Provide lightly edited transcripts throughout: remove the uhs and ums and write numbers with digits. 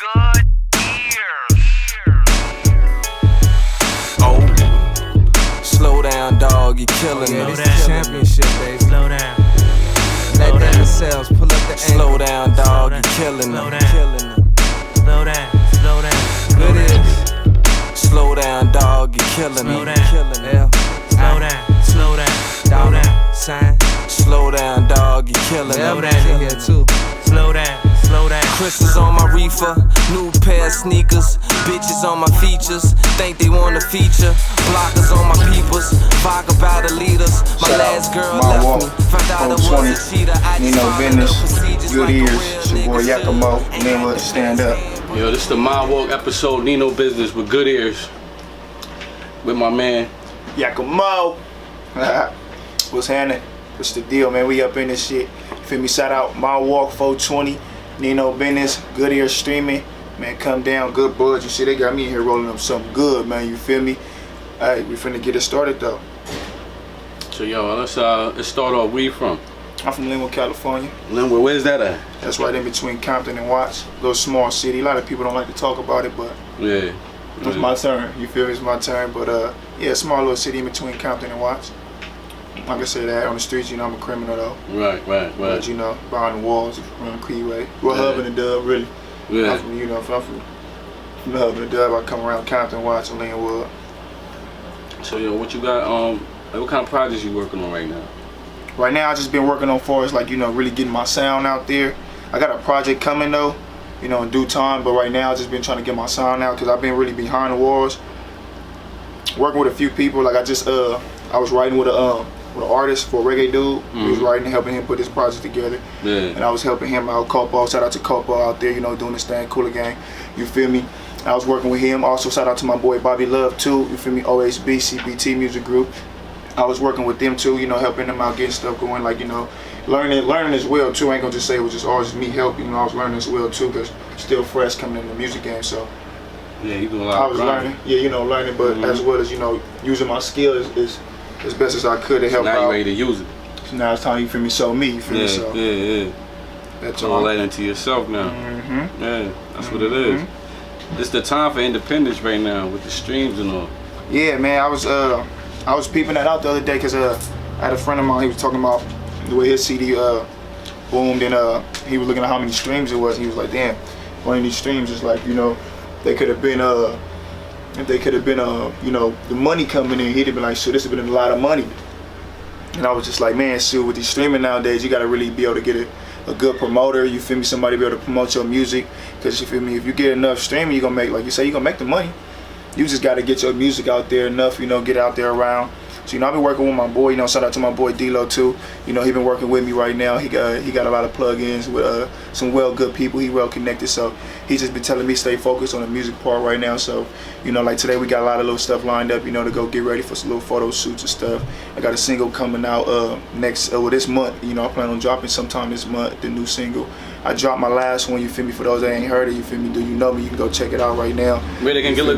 Good ears. Oh, slow down, dog, you're killing Yeah, them. this the championship, baby. Slow down. Let down the cells, pull up the Slow down, dog, Slow you're down. killing Slow them. down. Killing them. Slow down. Slow down. Good is. Slow down, dog, you're killing Slow them. down. Killing them. L. Slow down. Slow down. Slow down. Sign. Slow down, dog, you're killing L them. man in here too. Slow down. Slow down. Crystals on my reefer, new pair of sneakers, bitches on my features, think they wanna feature, blockers on my peepers, vodka by the leaders, my Shout last out girl My left Walk, me, found out it was 420, a cheater, I just Nino followed Business, her procedures Good like a Ears, real it's your boy nigga should. Yakimo, Nima, stand up. Yo, this is the My Walk episode, Nino Business with Good Ears. With my man. Yakimo! What's happening? What's the deal, man? We up in this shit. Feel me? Shout out My Walk 420, Nino Business, Good Ears streaming. Man, come down, good buds. You see, they got me in here rolling up something good, man. You feel me? Alright, we finna get it started though. So yo, let's start off. Where you from? I'm from Linwood, California. Linwood, where's that at? That's right in between Compton and Watts. Little small city. A lot of people don't like to talk about it, but Yeah. it's my turn. You feel me? It's my turn. But yeah, small little city in between Compton and Watts. Like I said, that on the streets, you know, I'm a criminal though. Right. But you know, behind the walls, around Creeway. We're Yeah. Hub and the Dub, really. I'm Yeah. from, you know, if I'm from the Hub and the Dub, I come around Compton, Watts, and Linwood. So yo, what you got? What kind of projects you working on right now? Right now, I just been working on far as like, you know, really getting my sound out there. I got a project coming though, you know, in due time. But right now, I just been trying to get my sound out because I've been really behind the walls, working with a few people. Like I was writing with an artist for a reggae dude. He was writing and helping him put this project together. Yeah. And I was helping him out. Copo, shout out to Copo out there, you know, doing this thing, Cooler Gang. You feel me? I was working with him. Also, shout out to my boy Bobby Love too. You feel me? OHB, CBT Music Group. I was working with them too, you know, helping them out, getting stuff going, like, you know, learning as well too. I ain't gonna just say it was just always me helping, you know, I was learning as well too, because still fresh coming in the music game, so Yeah, you doing a lot I of was grinding. learning, yeah, you know, learning, but as well as, you know, using my skills as best as I could to help Now you out. ready to use it. So now it's time, you feel me, show me, you feel me, so Yeah. that's All all. that into yourself now. Mm-hmm. Yeah, that's what it is. It's the time for independence right now with the streams and all. Yeah, man, I was peeping that out the other day because I had a friend of mine. He was talking about the way his CD boomed, and he was looking at how many streams it was. He was like, "Damn, one of these streams is like, you know, they could have been if they could have been you know, the money coming in, he'd have been like, shit, this has been a lot of money." And I was just like, man, shoot, with these streaming nowadays, you got to really be able to get a good promoter. You feel me? Somebody be able to promote your music, because you feel me? If you get enough streaming, you're gonna make, like you say, you're gonna make the money. You just got to get your music out there enough, you know, get out there around. So, you know, I've been working with my boy, you know, shout out to my boy D-Lo too. You know, he been working with me right now. He got a lot of plug-ins with some good people. He well connected, so he just been telling me stay focused on the music part right now. So, you know, like today we got a lot of little stuff lined up, you know, to go get ready for some little photo shoots and stuff. I got a single coming out this month. You know, I plan on dropping sometime this month, the new single. I dropped my last one, you feel me? For those that ain't heard it, you feel me? Do you know me? You can go check it out right now. Where they can get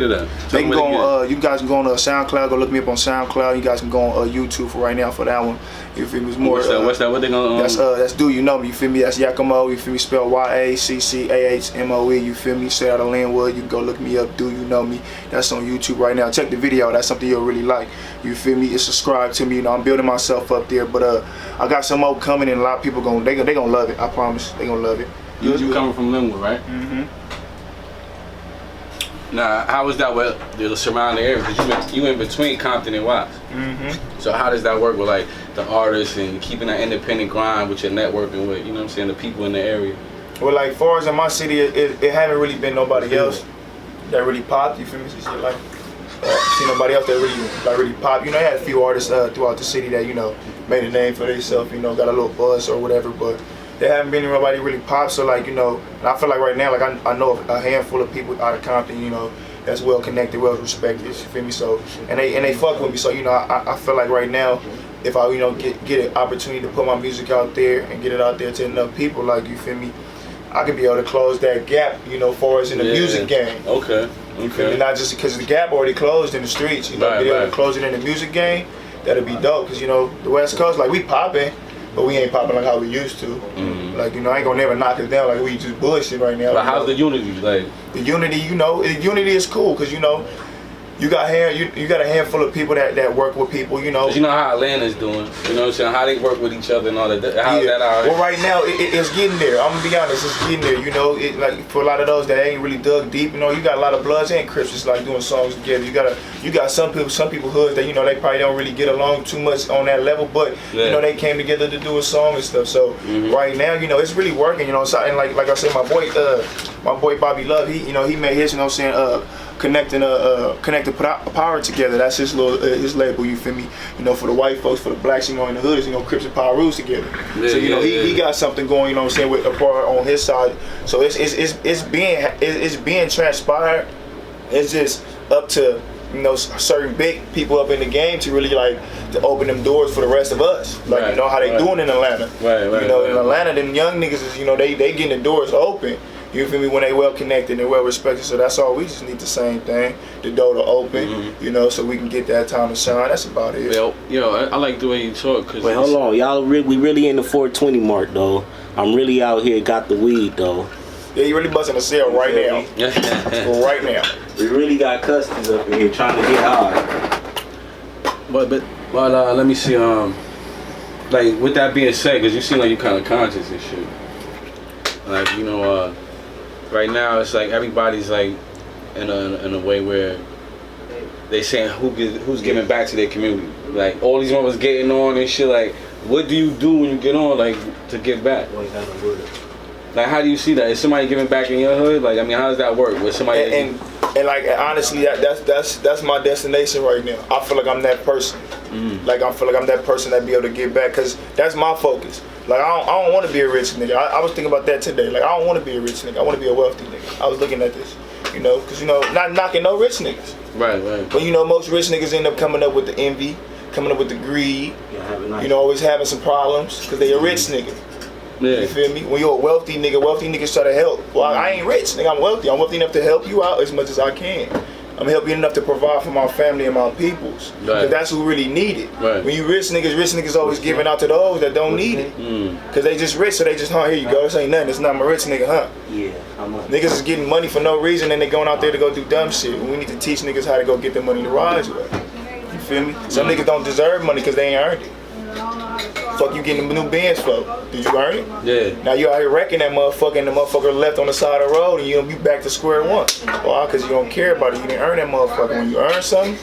it at? They can go you guys can go on SoundCloud, go look me up on SoundCloud. You guys can go on YouTube for right now for that one. You feel me? It's more What's that? What they gonna that's Do You Know Me, you feel me? That's Yakimo, you feel me? Spell YACCAHMOE, you feel me? Straight out of Linwood. You can go look me up, Do You Know Me. That's on YouTube right now. Check the video, that's something you'll really like. You feel me? It's subscribe to me, you know, I'm building myself up there, but I got some more coming, and a lot of people they gonna love it, I promise. They gonna love it. You coming from Linwood, right? Mm-hmm. Now, how was that with the surrounding area? Because you in between Compton and Watts. Mm-hmm. So how does that work with like the artists and keeping that independent grind with your networking with, you know what I'm saying, the people in the area? Well, like far as in my city, it haven't really been nobody else that really popped. You feel me? So, like, see nobody else that really popped. You know, I had a few artists throughout the city that, you know, made a name for themselves. You know, got a little buzz or whatever, but there haven't been nobody really pop. So, like, you know, and I feel like right now, like I know a handful of people out of Compton, you know, that's well connected, well respected. You feel me? So, and they fuck with me. So, you know, I feel like right now, if I, you know, get an opportunity to put my music out there and get it out there to enough people, like, you feel me, I could be able to close that gap, you know, far as in the music game. Okay. You feel me? Not just because the gap already closed in the streets, you know, be able to close it in the music game, that'll be dope. Because, you know, the West Coast, like, we popping, but we ain't popping like how we used to. Like, you know, I ain't gonna never knock us down like we just bullshit right now. But how's the unity? Like, the unity, you know, unity is cool because, you know, you got a handful of people that work with people, you know. 'cause you know how Atlanta's doing, you know what I'm saying? How they work with each other and all that. How's that out here? Well, right now, it's getting there. I'm gonna be honest, it's getting there. You know, like for a lot of those that ain't really dug deep, you know, you got a lot of Bloods and Crips just like doing songs together. You got some people hoods that, you know, they probably don't really get along too much on that level, but you know, they came together to do a song and stuff. So right now, you know, it's really working. You know, so, and like I said, my boy Bobby Love, he made his, you know what I'm saying, connecting power together. That's his little his label. You feel me? You know, for the white folks, for the blacks, you know, in the hood, you know, Crips and Power rules together. So you know, he got something going. You know what I'm saying, with a part on his side. So it's being transpired. It's just up to, you know, certain big people up in the game to really like to open them doors for the rest of us. Like, you know how they doing in Atlanta. You know, in Atlanta, them young niggas is, you know, they getting the doors open. You feel me? When they well connected and well respected. So that's all. We just need the same thing, the door to open, you know, so we can get that time to shine. That's about it. Well, yo, I like the way you talk. Cause wait, hold on, y'all. We really in the 420 mark though. I'm really out here. Got the weed though. Yeah, you really busting a sale right now. Right now. We really got customers up in here trying to get high. But let me see. Like with that being said, cause you seem like you kind of conscious and shit. Like, you know, right now it's like everybody's like in a way where they saying who's giving back to their community. Like all these ones getting on and shit. Like, what do you do when you get on, like, to give back? Like, how do you see that? Is somebody giving back in your hood? Like, I mean, how does that work? With somebody and like, honestly, that's my destination right now. I feel like I'm that person. Like, I feel like I'm that person that be able to give back, because that's my focus. Like, I don't want to be a rich nigga. I was thinking about that today. Like, I don't want to be a rich nigga. I want to be a wealthy nigga. I was looking at this, you know, because, you know, not knocking no rich niggas. Right. But, you know, most rich niggas end up coming up with the envy, coming up with the greed, you know, always having some problems because they a rich nigga. You feel me? When you're a wealthy niggas try to help. Well, I ain't rich, nigga. I'm wealthy. I'm wealthy enough to help you out as much as I can. I'm helping enough to provide for my family and my peoples. Because that's who really need it. When you rich niggas always giving out to those that don't need it. Because they just rich, so they just, here you go. This ain't nothing. It's not my rich nigga, huh? Yeah, I'm up. Niggas is getting money for no reason and they going out there to go do dumb shit. We need to teach niggas how to go get the money the right way. You feel me? Some niggas don't deserve money because they ain't earned it. Fuck you getting a new Benz for? Did you earn it? Yeah. Now you out here wrecking that motherfucker and the motherfucker left on the side of the road and you gonna be back to square one. Why? Because you don't care about it. You didn't earn that motherfucker. When you earn something,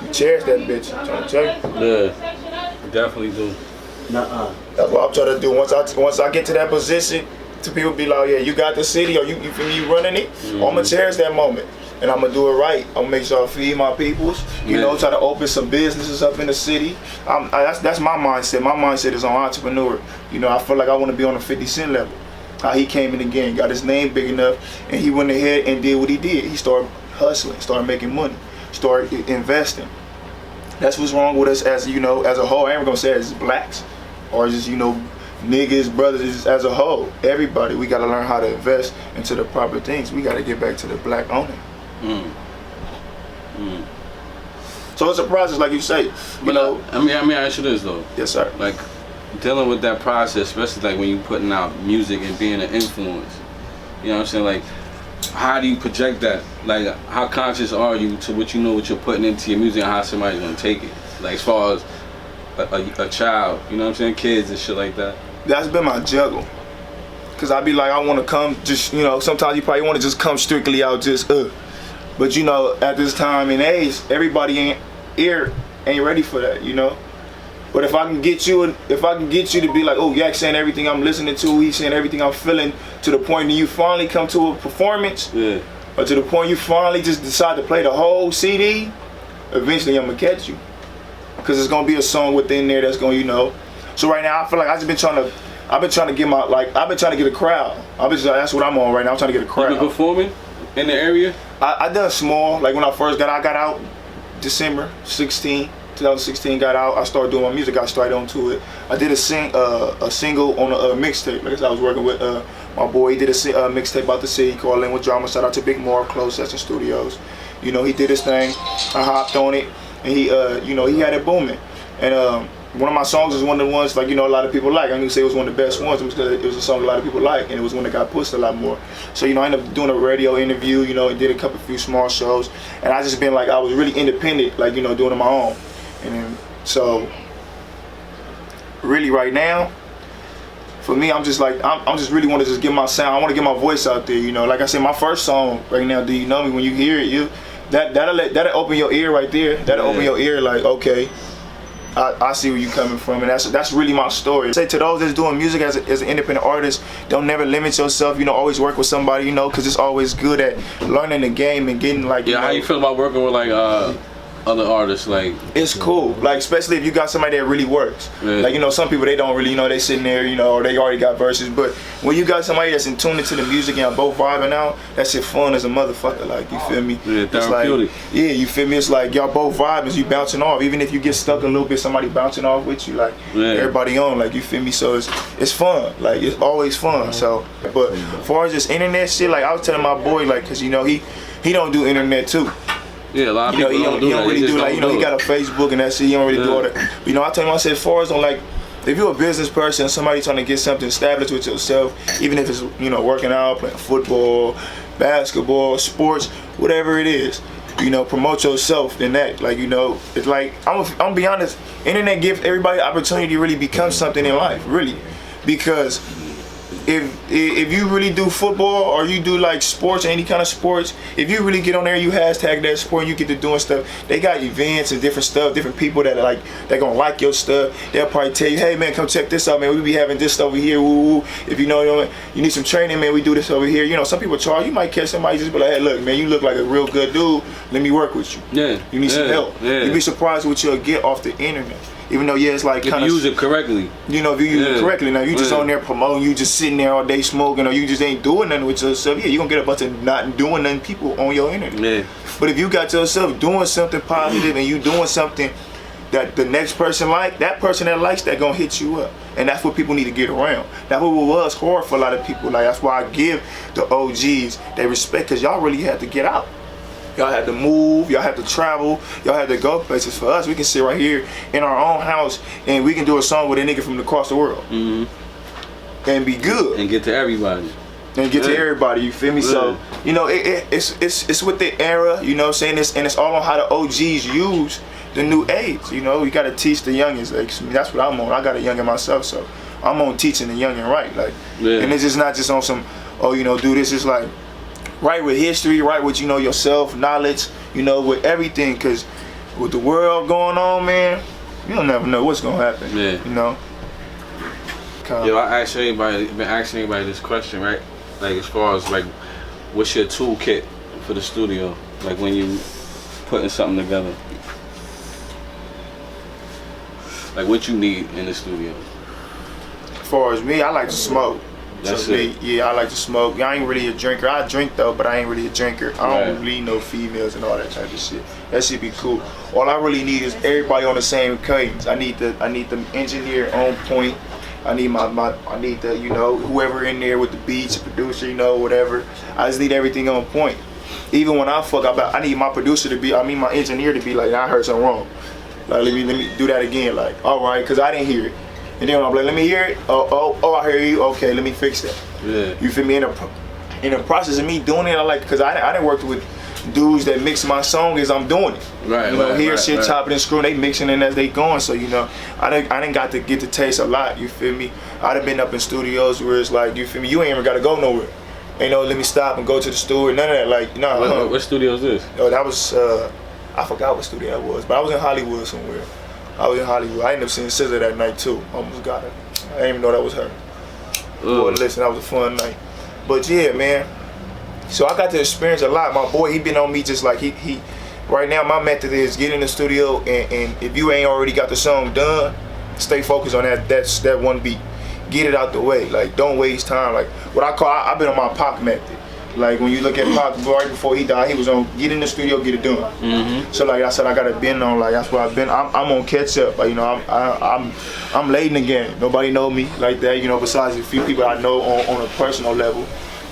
you cherish that bitch. I'm trying to tell you. Yeah, you definitely do. That's what I'm trying to do. Once I get to that position, to people be like, yeah, you got the city or you feel me, you running it, I'm gonna cherish that moment. And I'm gonna do it right. I'm gonna make sure I feed my peoples. You know, try to open some businesses up in the city. That's my mindset. My mindset is on entrepreneur. You know, I feel like I want to be on a 50 Cent level. How he came in the game, got his name big enough, and he went ahead and did what he did. He started hustling, started making money, started investing. That's what's wrong with us as, you know, as a whole. I ain't gonna say as blacks or just, you know, niggas, brothers, as a whole. Everybody, we gotta learn how to invest into the proper things. We gotta get back to the black owner. So it's a process, like you say. You know. I mean, I ask you this though. Yes, sir. Like dealing with that process, especially like when you putting out music and being an influence. You know what I'm saying? Like, how do you project that? Like, how conscious are you to what you know what you're putting into your music and how somebody's gonna take it? Like, as far as a child, you know what I'm saying? Kids and shit like that. That's been my juggle. Cause I be like, I want to come, just, you know, sometimes you probably want to just come strictly out, just But you know, at this time and age, everybody ain't ready for that, you know. But if I can get you to be like, oh, Yak saying everything I'm listening to, he's saying everything I'm feeling, to the point that you finally come to a performance, or to the point you finally just decide to play the whole CD, eventually I'm gonna catch you, cause it's gonna be a song within there that's gonna, you know. So right now I feel like I've been trying to get a crowd. That's what I'm on right now. I'm trying to get a crowd. You been performing in the area? I done small. Like when I first got out December 2016, got out. I started doing my music. I started onto it. I did a single on a mixtape. Like I said, I was working with my boy. He did a mixtape about the city called In With Drama. Shout out to Big Moore, Closed Session Studios. You know, he did his thing. I hopped on it, and he, you know, he had it booming. And one of my songs is one of the ones like, you know, a lot of people like. I'm gonna say it was one of the best ones because it was a song a lot of people like, and it was one that got pushed a lot more. So, you know, I ended up doing a radio interview, you know, and did a few small shows, and I just been like, I was really independent, like, you know, doing it on my own. And then, so really right now, for me, I'm just like, I'm just really want to just get my sound. I want to get my voice out there, you know. Like I said, my first song right now, Do You Know Me? When you hear it, that'll open your ear right there. That'll open your ear like, okay, I see where you coming from, and that's really my story. Say to those that's doing music as an independent artist, don't never limit yourself. You know, always work with somebody, you know, because it's always good at learning the game and getting like. Yeah, you know, how you feel about working with like other artists? Like, it's cool, like especially if you got somebody that really works. Yeah. Like, you know, some people they don't really, you know, they sitting there, you know, or they already got verses. But when you got somebody that's in tune into the music and both vibing out, that shit fun as a motherfucker. Like, you feel me? Yeah, it's therapeutic. like, yeah, you feel me? It's like y'all both vibing, you bouncing off. Even if you get stuck a little bit, somebody bouncing off with you, like everybody on, like, you feel me? So it's fun. Like, it's always fun. So, but as far as this internet shit, like I was telling my boy, like, cause you know he don't do internet too. Yeah, a lot of people he don't really do like, you know, he got a Facebook and that shit. He don't really do all that. But, you know, I tell him, I said, as far as on like, if you're a business person, somebody trying to get something established with yourself, even if it's, you know, working out, playing football, basketball, sports, whatever it is, you know, promote yourself in that. Like, you know, it's like, I'm gonna be honest, internet gives everybody opportunity to really become something in life, really, because if you really do football or you do like sports or any kind of sports, if you really get on there, you hashtag that sport and you get to doing stuff, they got events and different stuff, different people that are like, they're gonna like your stuff. They'll probably tell you, hey man, come check this out, man, we be having this over here, woo woo. If you know you need some training, man, we do this over here. You know, some people charge, you might catch somebody just be like, hey look man, you look like a real good dude, let me work with you. Yeah. You need some help. Yeah. You'd be surprised what you'll get off the internet. Even though, yeah, it's like if kind you use it correctly. You know, if you use it correctly. Now, you just on there promoting, you just sitting there all day smoking, or you just ain't doing nothing with yourself. Yeah, you're going to get a bunch of not doing nothing people on your internet. Yeah. But if you got yourself doing something positive and you doing something that the next person like, that person that likes that going to hit you up. And that's what people need to get around. That's what was hard for a lot of people. Like, that's why I give the OGs they respect, because y'all really had to get out. Y'all had to move, y'all had to travel, y'all had to go places. For us, we can sit right here in our own house and we can do a song with a nigga from across the world. Mm-hmm. And be good. And get to everybody. And get to everybody, you feel me? So, you know, it's with the era, you know what I'm saying? And it's all on how the OGs use the new age, you know? You gotta teach the youngins. Like, that's what I'm on. I got a youngin myself, so I'm on teaching the youngin right. Like, and it's just not just on some, oh, you know, do this. It's like, right with history, right with, you know, yourself, knowledge, you know, with everything, because with the world going on, man, you don't never know what's gonna happen. Yeah. You know. Yo, I asked everybody, been asking everybody this question, right? Like, as far as like, what's your toolkit for the studio? Like when you putting something together. Like what you need in the studio. As far as me, I like to smoke. That's me, yeah, I like to smoke. I ain't really a drinker. I drink though, but I ain't really a drinker. I don't really know females and all that type of shit. That shit be cool. All I really need is everybody on the same cadence. I need the engineer on point. I need I need the, you know, whoever in there with the beats, the producer, you know, whatever. I just need everything on point. Even when I fuck up, I need my producer to be, my engineer to be like, I heard something wrong. Like, let me do that again. Like, all right, cause I didn't hear it. And then I'm like, let me hear it. Oh, I hear you. Okay, let me fix that. Yeah. You feel me? In the process of me doing it, I like, cause I done worked with dudes that mix my song as I'm doing it. Right. You know, hear shit, chopping and screwing, they mixing in as they going. So, you know, I done got to get to taste a lot. You feel me? I done been up in studios where it's like, you feel me? You ain't even gotta go nowhere. Ain't no, let me stop and go to the studio. None of that. Like, no. What studio is this? Oh, that was I forgot what studio that was, but I was in Hollywood somewhere. I ended up seeing SZA that night too. Almost got her. I didn't even know that was her. Boy, listen, that was a fun night. But yeah, man. So I got to experience a lot. My boy, he been on me just like he right now my method is get in the studio and if you ain't already got the song done, stay focused on that one beat. Get it out the way. Like, don't waste time. Like, what I've been on my Pac method. Like, when you look at Pac, right before he died, he was on get in the studio, get it done. Mm-hmm. So like I said, I got to been on, like, that's why I've been, I'm on catch up. Like, you know, I'm late in the game. Nobody know me like that, you know, besides a few people I know on a personal level.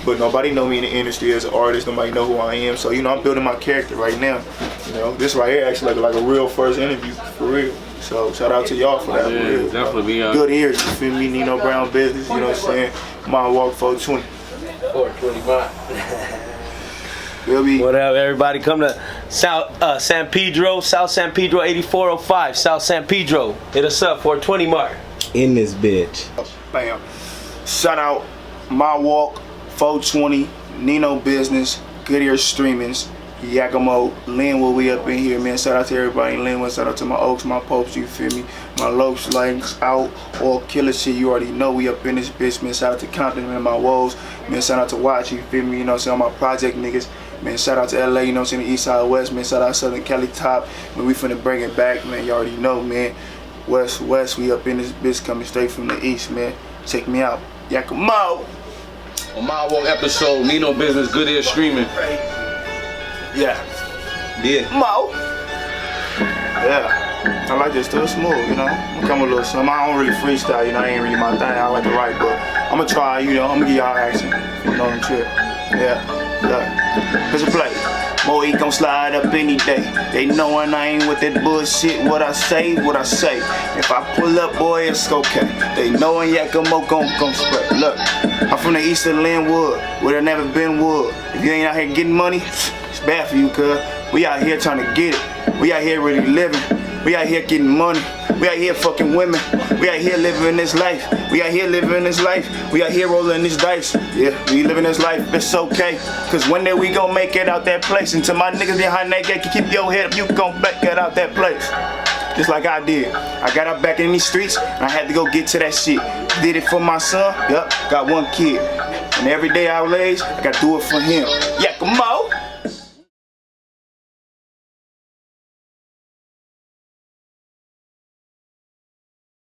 but nobody know me in the industry as an artist. Nobody know who I am. So you know, I'm building my character right now. You know, this right here actually like a real first interview for real. So shout out to y'all for that. Yeah, for real. definitely. Good ears, you feel me? Nino Brown business. You know what I'm saying? My walk 420. 425. Feel me? What up, everybody? Come to South San Pedro, 8405, South San Pedro. Hit us up, 420 Mark. In this bitch. Bam. Shout out My Walk 420, Nino Business, Good Ear Streamings, Yakimo, Linwood, we up in here, man. Shout out to everybody in Linwood. Shout out to my Oaks, my Popes, you feel me? My Lopes, Likes, out, all killer shit, you already know we up in this bitch, man. Shout out to Compton, man, my Woes, man. Shout out to Watch, you feel me? You know what I'm saying? All my project niggas, man. Shout out to LA, you know what I'm saying? The East Side West, man. Shout out Southern Cali Top, man. We finna bring it back, man. You already know, man. West, we up in this bitch coming straight from the East, man. Check me out. Yakimo! On My Walk episode, Nino Business, Good Ear Streaming. Yeah. Mo. Yeah. I like this still smooth, you know. I'm coming with a little something. I don't really freestyle, you know. I ain't really my thing. I like to write, but I'm gonna try, you know. I'm gonna give y'all action. You know, the trip. Yeah. Look. Here's a play. Mo, he gon' slide up any day. They knowin' I ain't with that bullshit. What I say. If I pull up, boy, it's okay. They knowin' Yakimo gon' spread. Look, I'm from the east of Linwood, where there never been wood. If you ain't out here getting money, it's bad for you, cuz. We out here trying to get it. We out here really living. We out here getting money. We out here fucking women. We out here living this life. We out here living this life. We out here rolling this dice. Yeah, we living this life. It's okay. Cause one day we gon' make it out that place. And to my niggas behind that gate, keep your head up. You gon' make it out that place. Just like I did. I got up back in these streets and I had to go get to that shit. Did it for my son. Yup, got one kid. And every day I lays, I gotta do it for him. Yakimo.